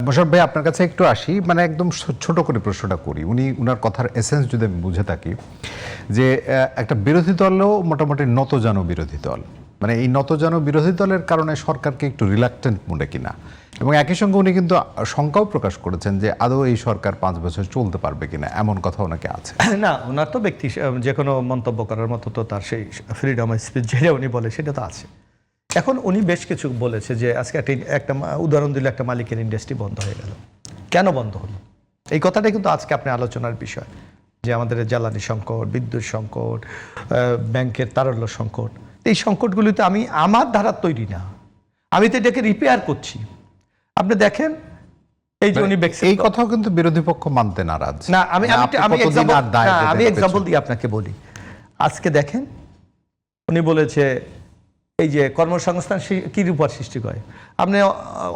মোশাররফ ভাই আপনার কাছে একটু আসি, মানে একদম ছোট করে প্রশ্নটা করি। উনার কথার এসেন্স যদি আমি বুঝে থাকি, যে একটা বিরোধী দলও মোটামুটি নতজানু বিরোধী দল, মানে এই নতজানু বিরোধী দলের কারণে সরকারকে একটু রিলাক্টেন্ট মোডে কিনা, এবং একই সঙ্গে উনি কিন্তু শঙ্কাও প্রকাশ করেছেন যে আদৌ এই সরকার 5 বছর চলতে পারবে কিনা, এমন কথা ওনাকে আছে। না, ওনার তো ব্যক্তি যে কোনো মন্তব্য করার মতো তো তার সেই ফ্রিডম অফ স্পিচ যেটা উনি বলে সেটা তো আছে। এখন উনি বেশ কিছু বলেছে যে আজকে একটা উদাহরণ দিলে একটা মালিকের ইন্ডাস্ট্রি বন্ধ হয়ে গেল, কেন বন্ধ হলো, এই কথাটাই কিন্তু আজকে আপনি আলোচনার বিষয়, যে আমাদের জ্বালানি সংকট, বিদ্যুৎ সংকট, ব্যাংকের তারল্য সংকট, এই সংকটগুলিতে আমি আমার ধারার তৈরি না, আমি তো এটাকে রিপেয়ার করছি। আপনি দেখেন এই যে উনি এই কথাও কিন্তু বিরোধী পক্ষ মানতে নারাজ। না, আমি এক্সাম্পল দিয়ে আপনাকে বলি। আজকে দেখেন উনি বলেছে এই যে কর্মসংস্থান কি উপর সৃষ্টি করে, আপনি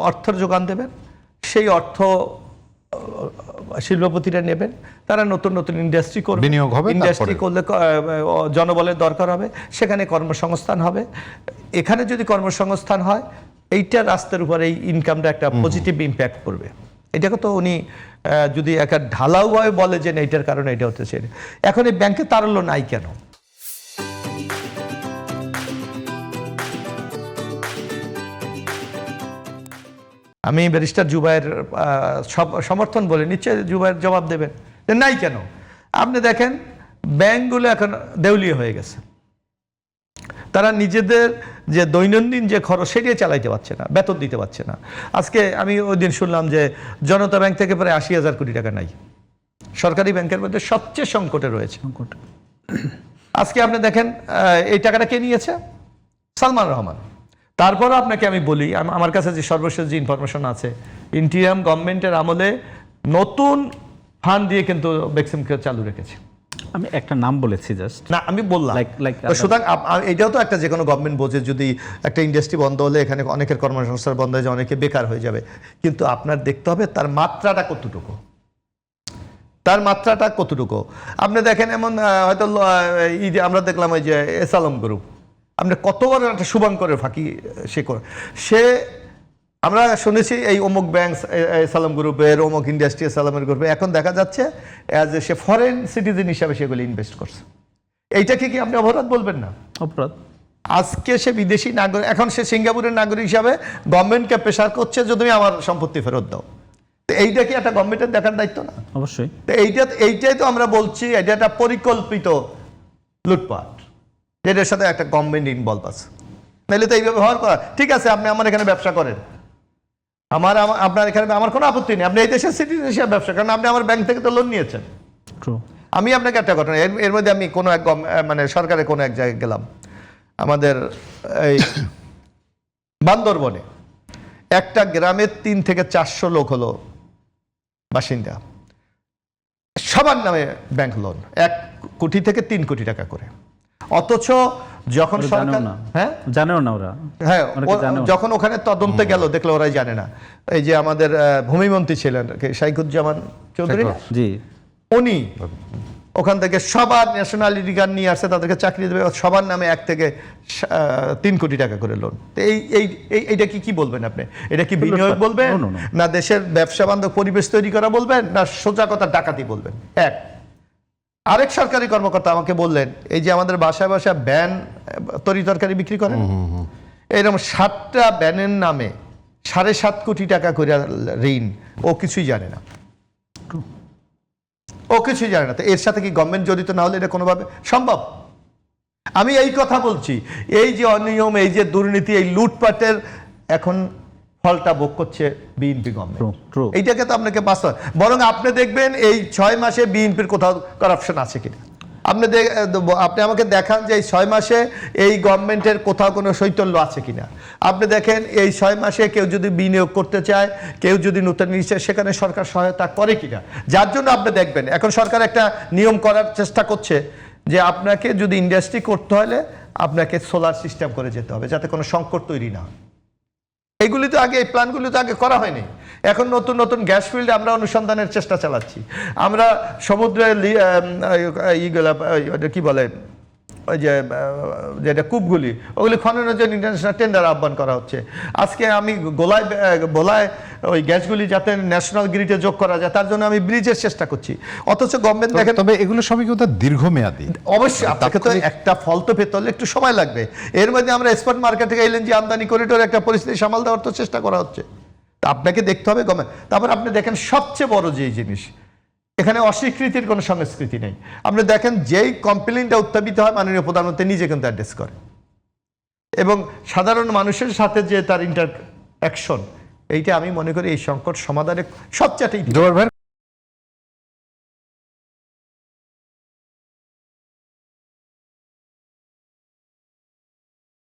অর্থের যোগান দেবেন, সেই অর্থ শিল্পপতিরা নেবেন, তারা নতুন নতুন ইন্ডাস্ট্রি করবে, বিনিয়োগ হবে, ইন্ডাস্ট্রি করলে জনবলের দরকার হবে, সেখানে কর্মসংস্থান হবে। এখানে যদি কর্মসংস্থান হয়, এইটা রাস্তার উপর এই ইনকামটা একটা পজিটিভ ইম্প্যাক্ট করবে। এটাকে তো উনি যদি একটা ঢালাওভাবে বলে যে এইটার কারণে এটা হতেছে। এখন এই ব্যাংকে তারল্য নাই কেন? আমি ব্যারিস্টার জুবায়ের সমর্থন বলে নিশ্চয় জুবায়ের জবাব দেবেন নাই কেন। আপনি দেখেন ব্যাংকগুলো এখন দেউলিয়া হয়ে গেছে, তারা নিজেদের যে দৈনন্দিন যে খরচ সেটাই চালাইতে পারছে না, বেতন দিতে পারছে না। আজকে আমি ওই দিন শুনলাম যে জনতা ব্যাংক থেকে প্রায় 80,000 কোটি টাকা নাই, সরকারি ব্যাংকের মধ্যে সবচেয়ে সংকটে রয়েছে। আজকে আপনি দেখেন এই টাকাটা কে নিয়েছে? সালমান রহমান। তারপরও আপনাকে আমি বলি, আমার কাছে যে সর্বশেষ যে ইনফরমেশন আছে, ইন্টিরিয়াম গভর্নমেন্টের আমলে নতুন ফান্ড দিয়ে কিন্তু বেক্সিমকে চালু রেখেছে। আমি একটা নাম বলেছি জাস্ট, না আমি বললাম। সুতরাং এটাও তো একটা, যে কোনো গভর্নমেন্ট বোঝে যদি একটা ইন্ডাস্ট্রি বন্ধ হলে এখানে অনেকের কর্মসংস্থান বন্ধ হয়ে যায়, অনেকে বেকার হয়ে যাবে, কিন্তু আপনার দেখতে হবে তার মাত্রাটা কতটুকু, তার মাত্রাটা কতটুকু। আপনি দেখেন এমন হয়তো আমরা দেখলাম ওই যে এসালম গ্রুপ, আপনি কত বড় একটা শুভঙ্করের ফাঁকি সে আমরা শুনেছি এই অমুক ব্যাংক সালাম গ্রুপের, অমুক ইন্ডাস্ট্রি সালামের গ্রুপে, এখন দেখা যাচ্ছে as a say foreign citizen হিসাবে সেগুলি ইনভেস্ট করছে। এইটাকে কি আপনি অপরাধ বলবেন না? অপরাধ। আজকে সে বিদেশি নাগরিক, এখন সে সিঙ্গাপুরের নাগরিক হিসাবে গভর্নমেন্টকে প্রেশার করছে যে তুমি আমার সম্পত্তি ফেরত দাও। তো এইটা কি একটা গভর্নমেন্টের দেখার দায়িত্ব না? অবশ্যই। তো এইটাই তো আমরা বলছি, এটা একটা পরিকল্পিত লুটপাট, এটার সাথে একটা গভর্নমেন্ট ইনভলভ আছে। নাহলে তো এইভাবে হওয়ার কথা। ঠিক আছে, আপনি আমার এখানে ব্যবসা করেন, আপনার এখানে আমার কোনো আপত্তি নেই, আপনি এই দেশের সিটিজেন হিসেবে ব্যবসা করেন, আপনি আমার ব্যাংক থেকে তো লোন নিয়েছেন। আমি আপনাকে একটা ঘটনা, এর মধ্যে আমি কোনো এক মানে সরকারের কোনো এক জায়গায় গেলাম, আমাদের এই বান্দরবনে একটা গ্রামের 3 থেকে 400 লোক হলো বাসিন্দা, সবার নামে ব্যাংক লোন 1 কোটি থেকে 3 কোটি টাকা করে। অথচ যখন সরকার জানেও না ওরা, হ্যাঁ যখন ওখানে তদন্তে গেল দেখলো ওরাই জানে না। এই যে আমাদের ভূমিমন্ত্রী ছিলেন শাইখুজ্জামান চৌধুরী, জি, উনি ওখান থেকে সবার ন্যাশনালিটি কার্ড নিয়ে আসছে, তাদেরকে চাকরি দেবে, সবার নামে 1 থেকে 3 কোটি টাকা করে লোন। এইটা কি বলবেন আপনি? এটা কি বিনিয়োগ বলবেন, না দেশের ব্যবসা বান্ধব পরিবেশ তৈরি করা বলবেন, না সোজা কথা ডাকাতি বলবেন? আরেক সরকারি কর্মকর্তা আমাকে বললেন, এই যে আমাদের বাসায় বাসায় ব্যান তরি তরকারি বিক্রি করেন, এরকম 7টা ব্যানের নামে 7.5 কোটি টাকা করে ঋণ, ও কিছুই জানে না, ও কিছুই জানে না। তো এর সাথে কি গভর্নমেন্ট জড়িত না হলে এটা কোনোভাবে সম্ভব? আমি এই কথা বলছি, এই যে অনিয়ম, এই যে দুর্নীতি, এই লুটপাটের এখন ফলটা ভোগ করছে বিএনপি গভর্নমেন্ট। এইটাকে তো আপনাকে বাস্তব, বরং আপনি দেখবেন এই 6 মাসে বিএনপির কোথাও করাপশন আছে কিনা, আপনি আমাকে দেখান যে এই 6 মাসে এই গভর্নমেন্টের কোথাও কোনো শৈথল্য আছে কিনা। আপনি দেখেন এই 6 মাসে কেউ যদি বিনিয়োগ করতে চায়, কেউ যদি নতুন নিচ্ছে, সেখানে সরকার সহায়তা করে কিনা। যার জন্য আপনি দেখবেন এখন সরকার একটা নিয়ম করার চেষ্টা করছে যে আপনাকে যদি ইন্ডাস্ট্রি করতে হলে আপনাকে সোলার সিস্টেম করে যেতে হবে, যাতে কোনো সংকট তৈরি না হয়। এগুলি তো আগে, এই প্ল্যানগুলি তো আগে করা হয়নি। এখন নতুন নতুন গ্যাস ফিল্ডে আমরা অনুসন্ধানের চেষ্টা চালাচ্ছি। আমরা সমুদ্রে কি বলে ওই যে যেটা কূপগুলি ওগুলি খননের জন্য ইন্টারন্যাশনাল টেন্ডার আহ্বান করা হচ্ছে। আজকে আমি ভোলায় ওই গ্যাসগুলি যাতে ন্যাশনাল গ্রিডে যোগ করা যায় তার জন্য আমি ব্রিজের চেষ্টা করছি, অথচ গভর্নমেন্ট দেখেন। তবে এগুলো সবই কিন্তু দীর্ঘমেয়াদী। অবশ্যই আপনাকে তো একটা ফল তো পেতে হলে একটু সময় লাগবে। এর মধ্যে আমরা স্পট মার্কেট থেকে এলএনজি আমদানি করিডোর একটা পরিস্থিতি সামাল দেওয়ার তো চেষ্টা করা হচ্ছে। তা আপনাকে দেখতে হবে গভর্নমেন্ট। তারপর আপনি দেখেন সবচেয়ে বড় যেই জিনিস, এখানে অস্বীকৃতির কোনো সংস্কৃতি নেই। আপনি দেখেন যেই কমপ্লেইনটা উত্থাপিত হয় মাননীয় প্রধানমন্ত্রী নিজে কিন্তু অ্যাড্রেস করে, এবং সাধারণ মানুষের সাথে যে তার ইন্টারঅ্যাকশন, এইটা আমি মনে করি এই সংকট সমাধানে সবচেয়ে জোবায়ের ভাই